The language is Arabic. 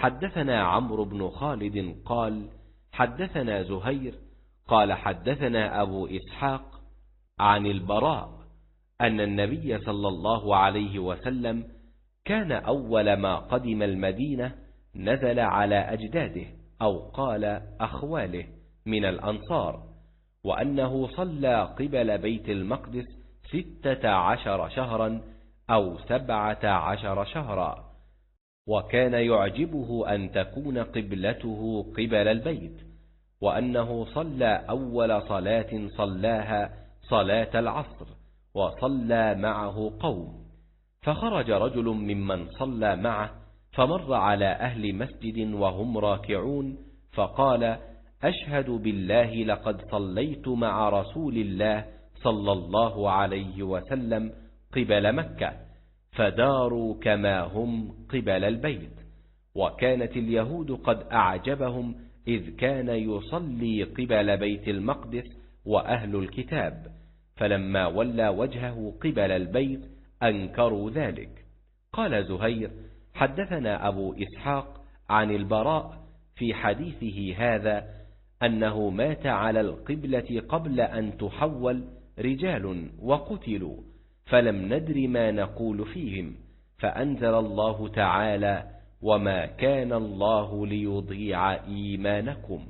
حدثنا عمرو بن خالد قال حدثنا زهير قال حدثنا أبو إسحاق عن البراء أن النبي صلى الله عليه وسلم كان أول ما قدم المدينة نزل على أجداده أو قال أخواله من الأنصار، وأنه صلى قبل بيت المقدس 16 شهرا أو 17 شهرا، وكان يعجبه أن تكون قبلته قبل البيت، وأنه صلى أول صلاة صلاها صلاة العصر، وصلى معه قوم، فخرج رجل ممن صلى معه فمر على أهل مسجد وهم راكعون فقال: أشهد بالله لقد صليت مع رسول الله صلى الله عليه وسلم قبل مكة، فداروا كما هم قبل البيت. وكانت اليهود قد أعجبهم إذ كان يصلي قبل بيت المقدس وأهل الكتاب، فلما ولى وجهه قبل البيت أنكروا ذلك. قال زهير: حدثنا أبو إسحاق عن البراء في حديثه هذا أنه مات على القبلة قبل أن تحول رجال وقتلوا، فلم ندر ما نقول فيهم، فأنزل الله تعالى: وما كان الله ليضيع إيمانكم.